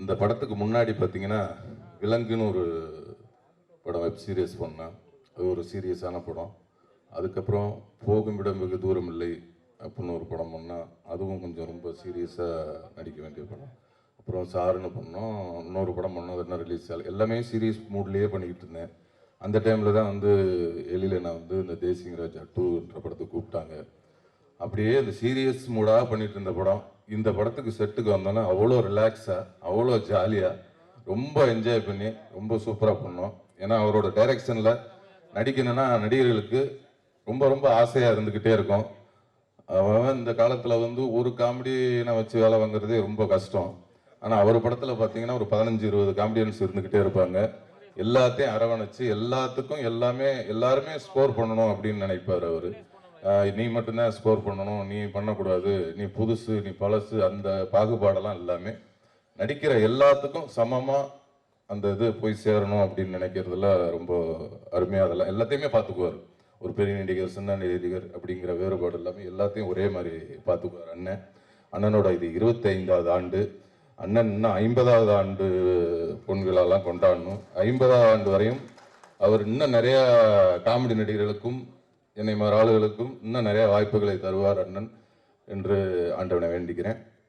இந்த படத்துக்கு முன்னாடி பார்த்தீங்கன்னா விலங்குன்னு ஒரு படம் வெப் சீரிஸ் பண்ணேன். அது ஒரு சீரியஸான படம். அதுக்கப்புறம் போகும் இடம் வெகு தூரம் இல்லை அப்படின்னு ஒரு படம் பண்ணால் அதுவும் கொஞ்சம் ரொம்ப சீரியஸாக நடிக்க வேண்டிய படம். அப்புறம் சாருன்னு பண்ணோம், இன்னொரு படம் பண்ணோம், அது என்ன ரிலீஸ் ஆகல. எல்லாமே சீரியஸ் மூட்லேயே பண்ணிக்கிட்டு இருந்தேன். அந்த டைமில் தான் வந்து எழில் நான் வந்து இந்த தேசிங் ராஜா 2ன்ற படத்துக்கு கூப்பிட்டாங்க. அப்படியே இந்த சீரியஸ் மூடாக பண்ணிட்டு இருந்த படம் இந்த படத்துக்கு செட்டுக்கு வந்தோன்னா அவ்வளோ ரிலாக்ஸாக அவ்வளோ ஜாலியாக ரொம்ப என்ஜாய் பண்ணி ரொம்ப சூப்பராக பண்ணோம். ஏன்னா அவரோட டைரக்ஷனில் நடிக்கணும்னா நடிகர்களுக்கு ரொம்ப ரொம்ப ஆசையாக இருந்துக்கிட்டே இருக்கும். அவன் இந்த காலத்தில் வந்து ஒரு காமெடியை வச்சு வேலை வாங்குறதே ரொம்ப கஷ்டம். ஆனால் அவர் படத்தில் பார்த்தீங்கன்னா ஒரு 15-20 காமெடியன்ஸ் இருந்துக்கிட்டே இருப்பாங்க. எல்லாத்தையும் அரவணைச்சு எல்லாத்துக்கும் எல்லாருமே ஸ்கோர் பண்ணணும் அப்படின்னு நினைப்பார் அவர். நீ மட்டும்தான் ஸ்கோர் பண்ணணும், நீ பண்ணக்கூடாது, நீ புதுசு, நீ பழசு, அந்த பாகுபாடெல்லாம் எல்லாமே நடிக்கிற எல்லாத்துக்கும் சமமாக அந்த இது போய் சேரணும் அப்படின்னு நினைக்கிறதுல ரொம்ப அருமையாக அதெல்லாம் எல்லாத்தையுமே பார்த்துக்குவார். ஒரு பெரிய நடிகர், சின்ன நடிகர் அப்படிங்கிற வேறுபாடு எல்லாமே எல்லாத்தையும் ஒரே மாதிரி பார்த்துக்குவார் அண்ணன். அண்ணனோட இது 25வது ஆண்டு. அண்ணன் இன்னும் 50வது ஆண்டு பொன்விழாலாம் கொண்டாடணும். 50வது ஆண்டு வரையும் அவர் இன்னும் நிறைய காமெடி நடிகர்களுக்கும் என்னை மாதிரி ஆளுகளுக்கும் இன்னும் நிறைய வாய்ப்புகளை தருவார் அண்ணன் என்று ஆண்டவனை வேண்டிக்கிறேன்.